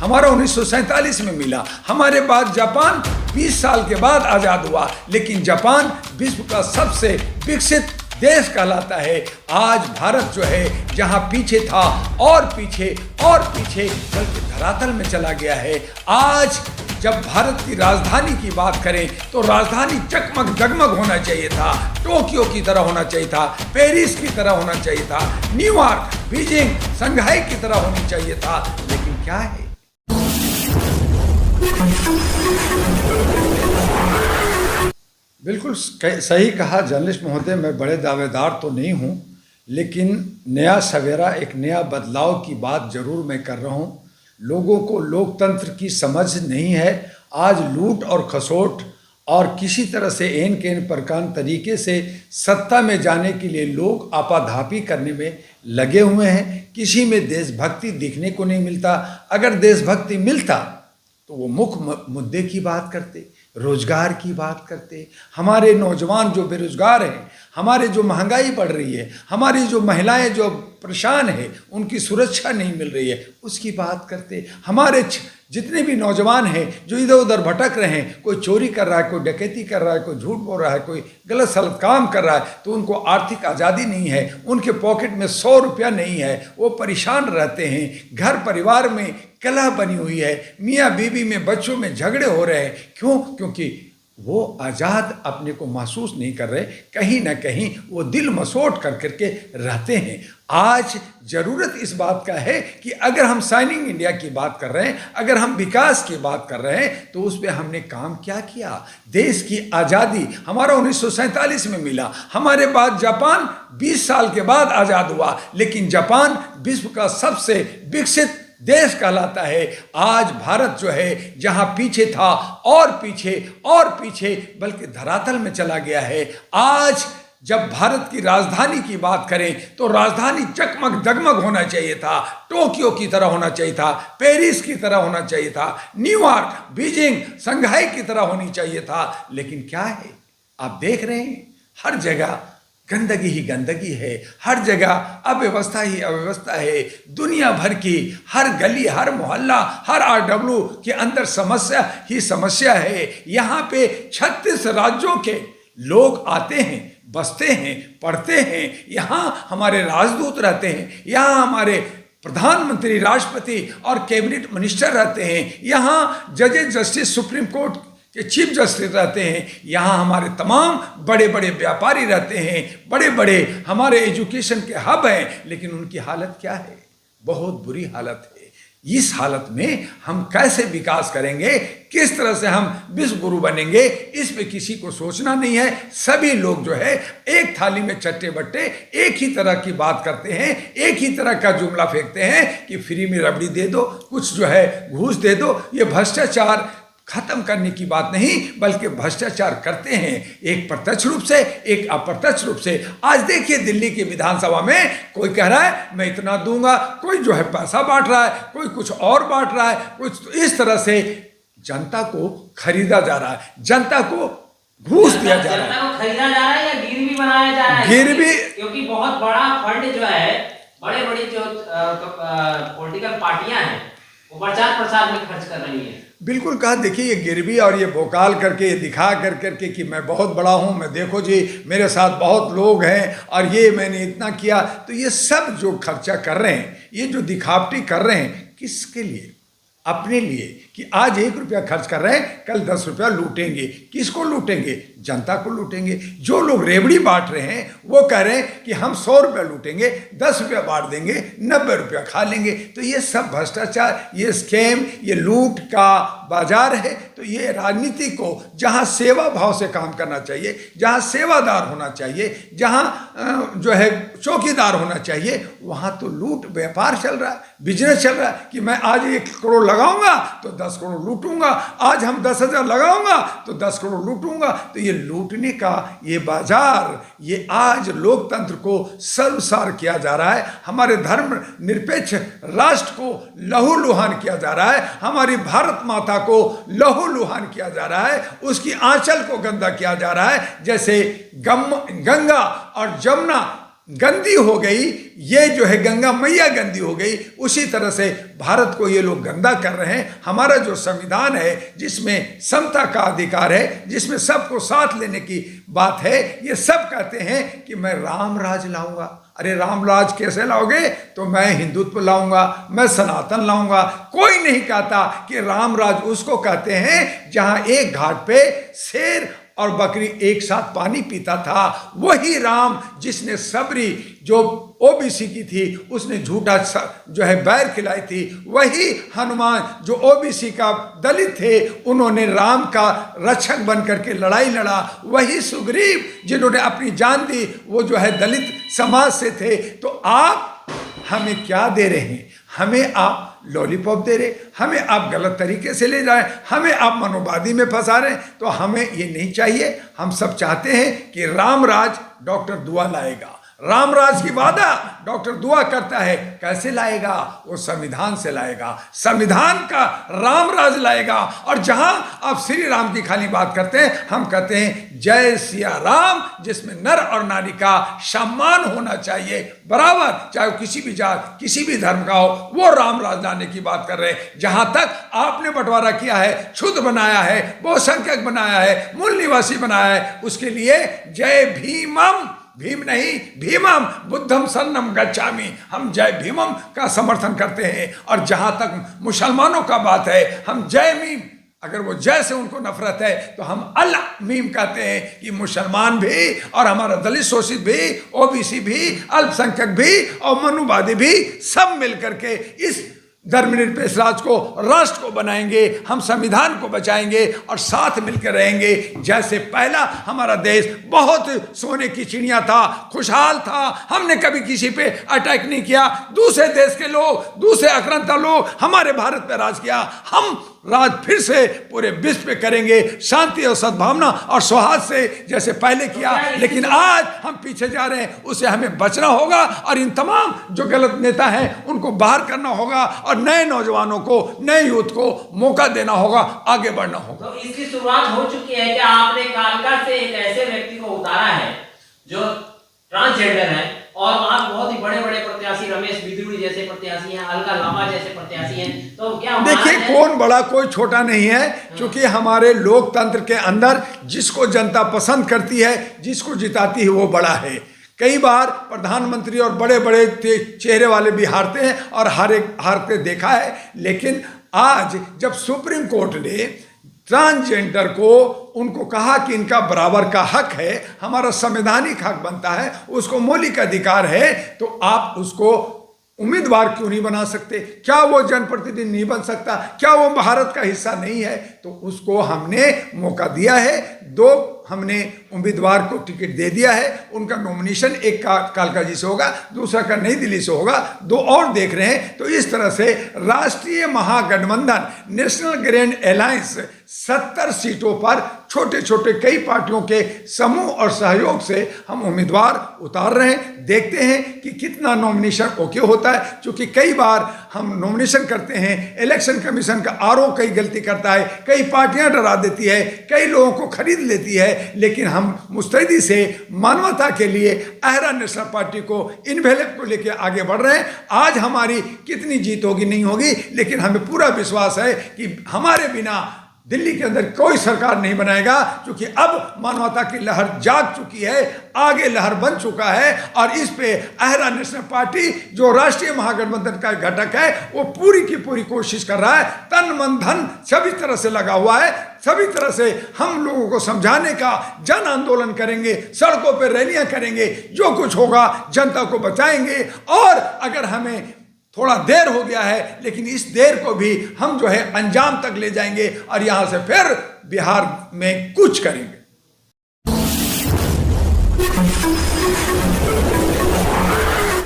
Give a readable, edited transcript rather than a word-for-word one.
हमारा 1947 में मिला। हमारे बाद जापान 20 साल के बाद आज़ाद हुआ, लेकिन जापान विश्व का सबसे विकसित देश कहलाता है। आज भारत जो है जहां पीछे था और पीछे और पीछे, बल्कि धरातल में चला गया है। आज जब भारत की राजधानी की बात करें तो राजधानी चकमक जगमग होना चाहिए था, टोक्यो की तरह होना चाहिए था, पेरिस की तरह होना चाहिए था, न्यूयॉर्क, बीजिंग, शंघाई की तरह होनी चाहिए था, लेकिन क्या है? बिल्कुल सही कहा जर्नलिस्ट महोदय, मैं बड़े दावेदार तो नहीं हूँ, लेकिन नया सवेरा, एक नया बदलाव की बात जरूर मैं कर रहा हूँ। लोगों को लोकतंत्र की समझ नहीं है। आज लूट और खसोट और किसी तरह से एन केन प्रकार तरीके से सत्ता में जाने के लिए लोग आपाधापी करने में लगे हुए हैं। किसी में देशभक्ति दिखने को नहीं मिलता। अगर देशभक्ति मिलता तो वो मुख्य मुद्दे की बात करते, रोजगार की बात करते। हमारे नौजवान जो बेरोजगार हैं, हमारे जो महंगाई बढ़ रही है, हमारी जो महिलाएं जो परेशान है, उनकी सुरक्षा नहीं मिल रही है, उसकी बात करते। हमारे जितने भी नौजवान हैं जो इधर उधर भटक रहे हैं, कोई चोरी कर रहा है, कोई डकैती कर रहा है, कोई झूठ बोल रहा है, कोई गलत सलत काम कर रहा है, तो उनको आर्थिक आज़ादी नहीं है, उनके पॉकेट में 100 रुपया नहीं है, वो परेशान रहते हैं। घर परिवार में कलह बनी हुई है, मियाँ बीवी में, बच्चों में झगड़े हो रहे हैं। क्यों? क्योंकि वो आज़ाद अपने को महसूस नहीं कर रहे, कहीं ना कहीं वो दिल मसोट कर करके रहते हैं। आज ज़रूरत इस बात का है कि अगर हम शाइनिंग इंडिया की बात कर रहे हैं, अगर हम विकास की बात कर रहे हैं, तो उस पर हमने काम क्या किया? देश की आज़ादी हमारा 1947 में मिला। हमारे बाद जापान 20 साल के बाद आज़ाद हुआ, लेकिन जापान विश्व का सबसे विकसित देश कहलाता है। आज भारत जो है जहां पीछे था और पीछे और पीछे, बल्कि धरातल में चला गया है। आज जब भारत की राजधानी की बात करें तो राजधानी चकमक जगमग होना चाहिए था, टोक्यो की तरह होना चाहिए था, पेरिस की तरह होना चाहिए था, न्यूयॉर्क, बीजिंग, शंघाई की तरह होनी चाहिए था, लेकिन क्या है? आप देख रहे हैं हर जगह गंदगी ही गंदगी है, हर जगह अव्यवस्था ही अव्यवस्था है। दुनिया भर की हर गली, हर मोहल्ला, हर RW के अंदर समस्या ही समस्या है। यहाँ पे 36 राज्यों के लोग आते हैं, बसते हैं, पढ़ते हैं। यहाँ हमारे राजदूत रहते हैं, यहाँ हमारे प्रधानमंत्री, राष्ट्रपति और कैबिनेट मिनिस्टर रहते हैं। यहाँ जजेस, जस्टिस, सुप्रीम कोर्ट के चीफ जस्टिस रहते हैं। यहाँ हमारे तमाम बड़े बड़े व्यापारी रहते हैं, बड़े बड़े हमारे एजुकेशन के हब हैं, लेकिन उनकी हालत क्या है? बहुत बुरी हालत है। इस हालत में हम कैसे विकास करेंगे, किस तरह से हम विश्व गुरु बनेंगे, इस पे किसी को सोचना नहीं है। सभी लोग जो है एक थाली में चट्टे बट्टे एक ही तरह की बात करते हैं, एक ही तरह का जुमला फेंकते हैं कि फ्री में रबड़ी दे दो, कुछ जो है घूस दे दो। ये भ्रष्टाचार खत्म करने की बात नहीं, बल्कि भ्रष्टाचार करते हैं, एक प्रत्यक्ष रूप से, एक अप्रत्यक्ष रूप से। आज देखिए दिल्ली की विधानसभा में कोई कह रहा है मैं इतना दूंगा, कोई जो है पैसा बांट रहा है, कोई कुछ और बांट रहा है, कुछ इस तरह से जनता को खरीदा जा रहा है, जनता को घूस दिया जा रहा है। जनता को खरीदा जा रहा है या गिरवी बनाया जा रहा है? गिरवी, क्योंकि बहुत बड़ा फंड जो है, बड़े बड़ी जो पॉलिटिकल पार्टियां हैं वो प्रचार प्रसार में खर्च कर रही है। बिल्कुल कहा। देखिए ये गिरवी और ये बोकाल करके, ये दिखा कर करके कि मैं बहुत बड़ा हूँ, मैं देखो जी मेरे साथ बहुत लोग हैं और ये मैंने इतना किया, तो ये सब जो खर्चा कर रहे हैं, ये जो दिखावटी कर रहे हैं, किसके लिए? अपने लिए, कि आज 1 रुपया खर्च कर रहे हैं, कल 10 रुपया लूटेंगे। किसको लूटेंगे? जनता को लूटेंगे। जो लोग रेवड़ी बांट रहे हैं वो कह रहे हैं कि हम 100 रुपया लूटेंगे, 10 रुपया बांट देंगे, 90 रुपया खा लेंगे। तो ये सब भ्रष्टाचार, ये स्कैम, ये लूट का बाजार है। तो ये राजनीति को जहाँ सेवा भाव से काम करना चाहिए, जहाँ सेवादार होना चाहिए, जहाँ जो है चौकीदार होना चाहिए, वहाँ तो लूट व्यापार चल रहा है, बिजनेस चल रहा है कि मैं आज 1 करोड़ लगाऊंगा तो 10 करोड़ लूटूंगा, आज हम 10,000 लगाऊंगा तो 10 करोड़ लूटूंगा। तो ये लूटने का ये बाजार, ये आज लोकतंत्र को सर्वसार किया जा रहा है। हमारे धर्म निरपेक्ष राष्ट्र को लहूलुहान किया जा रहा है, हमारी भारत माता को लहूलुहान किया जा रहा है, उसकी आंचल को गंदा किया जा रहा है। जैसे गंगा और जमुना गंदी हो गई, ये जो है गंगा मैया गंदी हो गई, उसी तरह से भारत को ये लोग गंदा कर रहे हैं। हमारा जो संविधान है, जिसमें समता का अधिकार है, जिसमें सबको साथ लेने की बात है, ये सब कहते हैं कि मैं राम राज लाऊंगा। अरे राम राज कैसे लाओगे? तो मैं हिंदुत्व लाऊंगा, मैं सनातन लाऊंगा। कोई नहीं कहता कि राम राज उसको कहते हैं जहां एक घाट पे शेर और बकरी एक साथ पानी पीता था। वही राम जिसने सबरी जो ओबीसी की थी उसने झूठा जो है बैर खिलाई थी। वही हनुमान जो ओबीसी का दलित थे, उन्होंने राम का रक्षक बन करके लड़ाई लड़ा। वही सुग्रीव जिन्होंने अपनी जान दी, वो जो है दलित समाज से थे। तो आप हमें क्या दे रहे हैं? हमें आप लॉलीपॉप दे रहे, हमें आप गलत तरीके से ले जाए, हमें आप मनोवादी में फंसा रहे हैं। तो हमें ये नहीं चाहिए। हम सब चाहते हैं कि राम राज डॉक्टर दुआ लाएगा। राम राज की वादा डॉक्टर दुआ करता है। कैसे लाएगा? वो संविधान से लाएगा, संविधान का राम राज लाएगा। और जहां आप श्री राम की खाली बात करते हैं, हम कहते हैं जय सिया राम, जिसमें नर और नारी का सम्मान होना चाहिए बराबर, चाहे वो किसी भी जात किसी भी धर्म का हो। वो राम राज लाने की बात कर रहे हैं। जहां तक आपने बंटवारा किया है, क्षुद्र बनाया है, बहुसंख्यक बनाया है, मूल निवासी बनाया है, उसके लिए जय भीमम, भीम नहीं भीमम, बुद्धम शरणम गच्छामि, हम जय भीमम का समर्थन करते हैं। और जहां तक मुसलमानों का बात है, हम जय मीम, अगर वो जय से उनको नफरत है तो हम अल मीम कहते हैं कि मुसलमान भी और हमारा दलित शोषित भी, ओबीसी भी, अल्पसंख्यक भी और मनुवादी भी सब मिलकर के इस धर्मनिरपेक्ष राज को, राष्ट्र को बनाएंगे। हम संविधान को बचाएंगे और साथ मिलकर रहेंगे। जैसे पहला हमारा देश बहुत सोने की चिड़िया था, खुशहाल था, हमने कभी किसी पे अटैक नहीं किया। दूसरे देश के लोग, दूसरे आक्रांता लोग हमारे भारत पे राज किया। हम राज फिर से पूरे विश्व पे करेंगे, शांति और सद्भावना और सौहार्द से जैसे पहले किया। लेकिन आज हम पीछे जा रहे हैं, उससे हमें बचना होगा। और इन तमाम जो गलत नेता हैं उनको बाहर करना होगा और नए नौजवानों को, नए यूथ को मौका देना होगा, आगे बढ़ना होगा। तो इसकी शुरुआत हो चुकी है कि आपने कालका से एक ऐसे व्यक्ति को उतारा है जो ट्रांसजेंडर है, और आप बहुत ही बड़े बड़े प्रत्याशी, रमेश बिदुड़ी जैसे प्रत्याशी हैं, अलका लांबा जैसे प्रत्याशी हैं। तो क्या देखिए, कौन बड़ा कोई छोटा नहीं है, क्योंकि हमारे लोकतंत्र के अंदर जिसको जनता पसंद करती है, जिसको जिताती है, वो बड़ा है। कई बार प्रधानमंत्री और बड़े बड़े चेहरे वाले भी हारते हैं और हारते देखा है। लेकिन आज जब सुप्रीम कोर्ट ने ट्रांसजेंडर को उनको कहा कि इनका बराबर का हक है, हमारा संवैधानिक हक बनता है, उसको मौलिक अधिकार है, तो आप उसको उम्मीदवार क्यों नहीं बना सकते? क्या वो जनप्रतिनिधि नहीं बन सकता? क्या वो भारत का हिस्सा नहीं है? तो उसको हमने मौका दिया है। 2 हमने उम्मीदवार को टिकट दे दिया है। उनका नॉमिनेशन एक का कालका जी से होगा, दूसरा का नई दिल्ली से होगा, 2 और देख रहे हैं। तो इस तरह से राष्ट्रीय महागठबंधन, नेशनल ग्रैंड अलायंस 70 सीटों पर छोटे छोटे कई पार्टियों के समूह और सहयोग से हम उम्मीदवार उतार रहे हैं। देखते हैं कि कितना नॉमिनेशन ओके होता है, क्योंकि कई बार हम नॉमिनेशन करते हैं, इलेक्शन कमीशन का आरओ कई गलती करता है, कई पार्टियां डरा देती है, कई लोगों को खरीद लेती है। लेकिन हम मुस्तैदी से मानवता के लिए अहरा नेशनल पार्टी को, इनवेलप को लेकर आगे बढ़ रहे हैं। आज हमारी कितनी जीत होगी नहीं होगी, लेकिन हमें पूरा विश्वास है कि हमारे बिना दिल्ली के अंदर कोई सरकार नहीं बनाएगा, क्योंकि अब मानवता की लहर जाग चुकी है, आगे लहर बन चुका है। और इस पे अहरा नेशनल पार्टी जो राष्ट्रीय महागठबंधन का घटक है, वो पूरी की पूरी कोशिश कर रहा है, तन मन धन सभी तरह से लगा हुआ है। सभी तरह से हम लोगों को समझाने का जन आंदोलन करेंगे, सड़कों पर रैलियां करेंगे, जो कुछ होगा जनता को बचाएंगे। और अगर हमें थोड़ा देर हो गया है, लेकिन इस देर को भी हम जो है अंजाम तक ले जाएंगे और यहां से फिर बिहार में कुछ करेंगे।